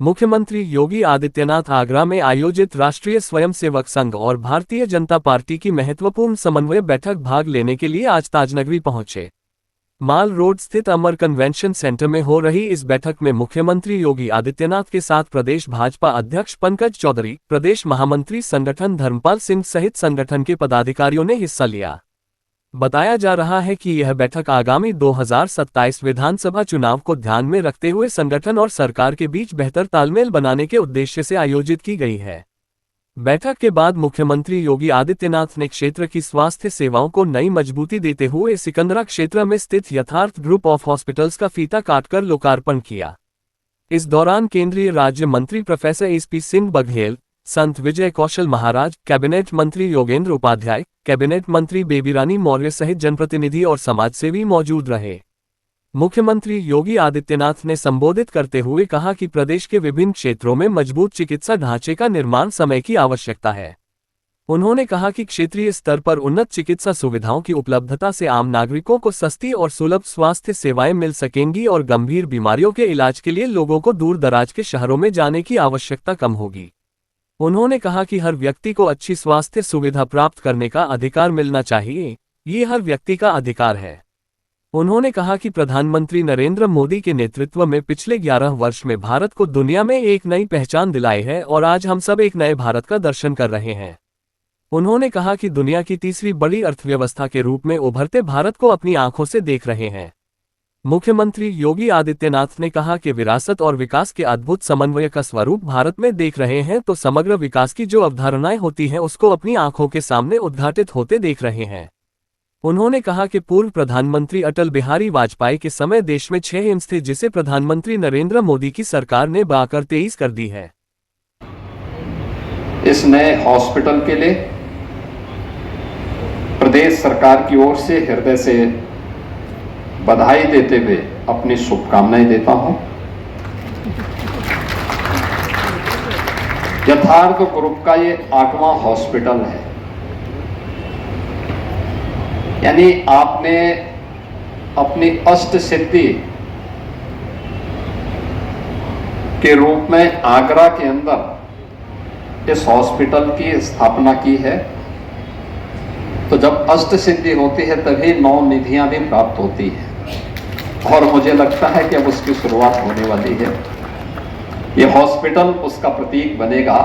मुख्यमंत्री योगी आदित्यनाथ आगरा में आयोजित राष्ट्रीय स्वयंसेवक संघ और भारतीय जनता पार्टी की महत्वपूर्ण समन्वय बैठक भाग लेने के लिए आज ताजनगरी पहुंचे। माल रोड स्थित अमर कन्वेंशन सेंटर में हो रही इस बैठक में मुख्यमंत्री योगी आदित्यनाथ के साथ प्रदेश भाजपा अध्यक्ष पंकज चौधरी, प्रदेश महामंत्री संगठन धर्मपाल सिंह सहित संगठन के पदाधिकारियों ने हिस्सा लिया। बताया जा रहा है कि यह बैठक आगामी 2027 विधानसभा चुनाव को ध्यान में रखते हुए संगठन और सरकार के बीच बेहतर तालमेल बनाने के उद्देश्य से आयोजित की गई है। बैठक के बाद मुख्यमंत्री योगी आदित्यनाथ ने क्षेत्र की स्वास्थ्य सेवाओं को नई मजबूती देते हुए सिकंदरा क्षेत्र में स्थित यथार्थ ग्रुप ऑफ हॉस्पिटल्स का फीता काटकर लोकार्पण किया। इस दौरान केंद्रीय राज्य मंत्री प्रोफेसर एसपी सिंह बघेल, संत विजय कौशल महाराज, कैबिनेट मंत्री योगेंद्र उपाध्याय, कैबिनेट मंत्री बेबीरानी मौर्य सहित जनप्रतिनिधि और समाजसेवी मौजूद रहे। मुख्यमंत्री योगी आदित्यनाथ ने संबोधित करते हुए कहा कि प्रदेश के विभिन्न क्षेत्रों में मजबूत चिकित्सा ढांचे का निर्माण समय की आवश्यकता है। उन्होंने कहा कि क्षेत्रीय स्तर पर उन्नत चिकित्सा सुविधाओं की उपलब्धता से आम नागरिकों को सस्ती और सुलभ स्वास्थ्य सेवाएं मिल सकेंगी और गंभीर बीमारियों के इलाज के लिए लोगों को दूर दराज के शहरों में जाने की आवश्यकता कम होगी। उन्होंने कहा कि हर व्यक्ति को अच्छी स्वास्थ्य सुविधा प्राप्त करने का अधिकार मिलना चाहिए, ये हर व्यक्ति का अधिकार है। उन्होंने कहा कि प्रधानमंत्री नरेंद्र मोदी के नेतृत्व में पिछले 11 वर्ष में भारत को दुनिया में एक नई पहचान दिलाई है और आज हम सब एक नए भारत का दर्शन कर रहे हैं। उन्होंने कहा कि दुनिया की तीसरी बड़ी अर्थव्यवस्था के रूप में उभरते भारत को अपनी आंखों से देख रहे हैं। मुख्यमंत्री योगी आदित्यनाथ ने कहा कि विरासत और विकास के अद्भुत समन्वय का स्वरूप भारत में देख रहे हैं तो समग्र विकास की जो अवधारणाएं होती हैं उसको अपनी आंखों के सामने उद्घाटित होते देख रहे हैं। उन्होंने कहा कि पूर्व प्रधानमंत्री अटल बिहारी वाजपेयी के समय देश में 6 एम्स थे जिसे प्रधानमंत्री नरेंद्र मोदी की सरकार ने बढ़ाकर 23 कर दी है। इस नए हॉस्पिटल के लिए प्रदेश सरकार की ओर से हृदय से बधाई देते हुए अपनी शुभकामनाएं देता हूं। यथार्थ ग्रुप का ये 8वां हॉस्पिटल है, यानी आपने अपनी अष्ट सिद्धि के रूप में आगरा के अंदर इस हॉस्पिटल की स्थापना की है। तो जब अष्ट सिद्धि होती है तभी 9 निधियां भी प्राप्त होती है और मुझे लगता है कि अब उसकी शुरुआत होने वाली है। यह हॉस्पिटल उसका प्रतीक बनेगा।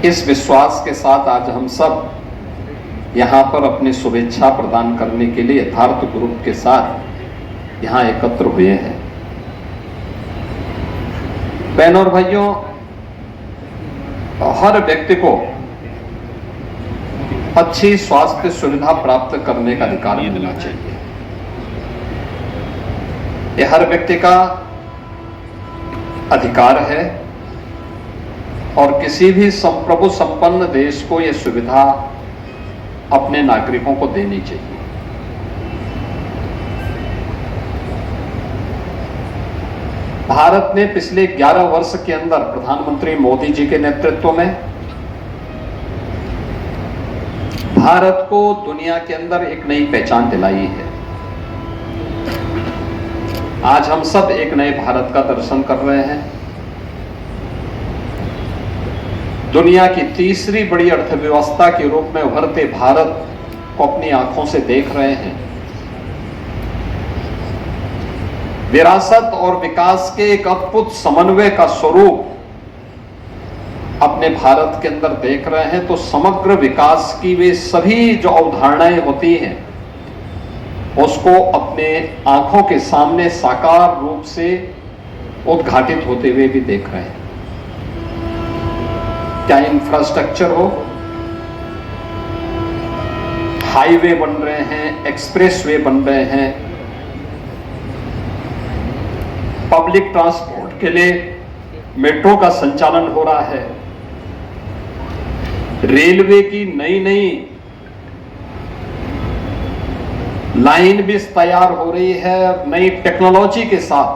इस विश्वास के साथ आज हम सब यहाँ पर अपनी शुभेच्छा प्रदान करने के लिए यथार्थ ग्रुप के साथ यहाँ एकत्र हुए हैं। बहनों और भाइयों, हर व्यक्ति को अच्छी स्वास्थ्य सुविधा प्राप्त करने का अधिकार मिलना चाहिए। यह हर व्यक्ति का अधिकार है और किसी भी संप्रभु संपन्न देश को यह सुविधा अपने नागरिकों को देनी चाहिए। भारत ने पिछले 11 वर्ष के अंदर प्रधानमंत्री मोदी जी के नेतृत्व में भारत को दुनिया के अंदर एक नई पहचान दिलाई है। आज हम सब एक नए भारत का दर्शन कर रहे हैं। दुनिया की तीसरी बड़ी अर्थव्यवस्था के रूप में उभरते भारत को अपनी आंखों से देख रहे हैं। विरासत और विकास के एक अद्भुत समन्वय का स्वरूप अपने भारत के अंदर देख रहे हैं। तो समग्र विकास की वे सभी जो अवधारणाएं होती हैं उसको अपने आंखों के सामने साकार रूप से उद्घाटित होते हुए भी देख रहे हैं। क्या इंफ्रास्ट्रक्चर हो, हाईवे बन रहे हैं, एक्सप्रेसवे बन रहे हैं, पब्लिक ट्रांसपोर्ट के लिए मेट्रो का संचालन हो रहा है, रेलवे की नई नई लाइन भी तैयार हो रही है। नई टेक्नोलॉजी के साथ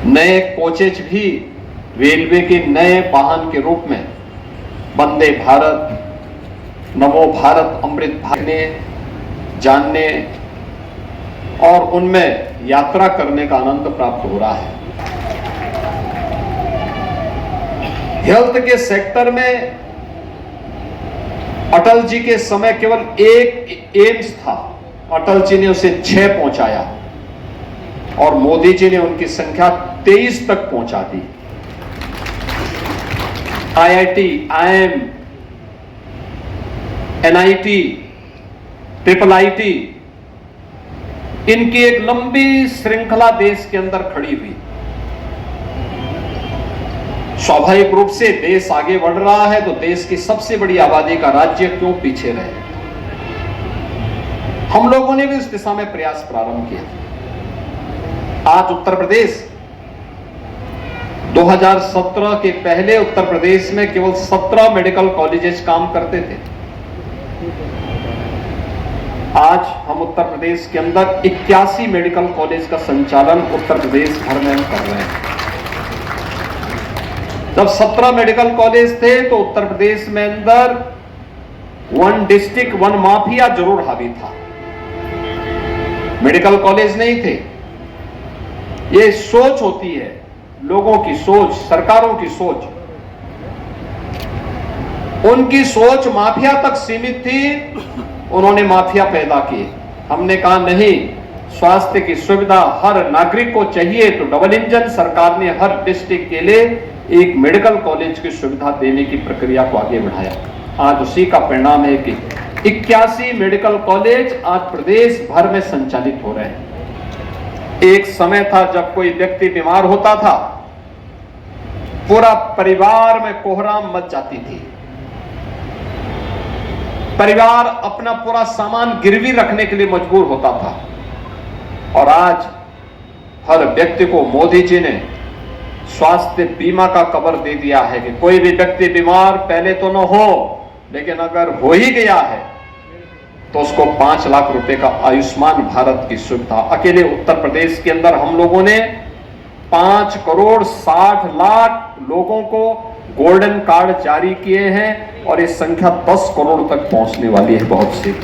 नए कोचेज भी रेलवे के नए वाहन के रूप में वंदे भारत, नमो भारत, अमृत भारत जानने और उनमें यात्रा करने का आनंद प्राप्त हो रहा है। हेल्थ के सेक्टर में अटल जी के समय केवल एक एम्स था, अटल जी ने उसे 6 पहुंचाया और मोदी जी ने उनकी संख्या 23 तक पहुंचा दी। IIT, IIM, NIT, IIIT, इनकी एक लंबी श्रृंखला देश के अंदर खड़ी हुई। स्वाभाविक रूप से देश आगे बढ़ रहा है तो देश की सबसे बड़ी आबादी का राज्य क्यों पीछे रहे। हम लोगों ने भी इस दिशा में प्रयास प्रारंभ किया। आज उत्तर प्रदेश 2017 के पहले उत्तर प्रदेश में केवल 17 मेडिकल कॉलेजेस काम करते थे। आज हम उत्तर प्रदेश के अंदर 81 मेडिकल कॉलेज का संचालन उत्तर प्रदेश भर में हम कर रहे हैं। जब 17 मेडिकल कॉलेज थे तो उत्तर प्रदेश में अंदर 1 डिस्ट्रिक्ट 1 माफिया जरूर हावी था, मेडिकल कॉलेज नहीं थे। ये सोच होती है, लोगों की सोच, सरकारों की सोच। उनकी सोच माफिया तक सीमित थी, उन्होंने माफिया पैदा किए। हमने कहा नहीं, स्वास्थ्य की सुविधा हर नागरिक को चाहिए, तो डबल इंजन सरकार ने हर डिस्ट्रिक्ट के लिए एक मेडिकल कॉलेज की सुविधा देने की प्रक्रिया को आगे बढ़ाया। आज उसी का परिणाम है कि 81 मेडिकल कॉलेज आज प्रदेश भर में संचालित हो रहे हैं। एक समय था जब कोई व्यक्ति बीमार होता था, पूरा परिवार में कोहराम मच जाती थी। परिवार अपना पूरा सामान गिरवी रखने के लिए मजबूर होता था। और आज हर व्यक्ति को मोदी जी ने स्वास्थ्य बीमा का कवर दे दिया है कि कोई भी व्यक्ति बीमार पहले तो न हो, लेकिन अगर हो ही गया है तो उसको 5 लाख रुपए का आयुष्मान भारत की सुविधा। अकेले उत्तर प्रदेश के अंदर हम लोगों ने 5 करोड़ 60 लाख लोगों को गोल्डन कार्ड जारी किए हैं और ये संख्या 10 करोड़ तक पहुंचने वाली है बहुत सी।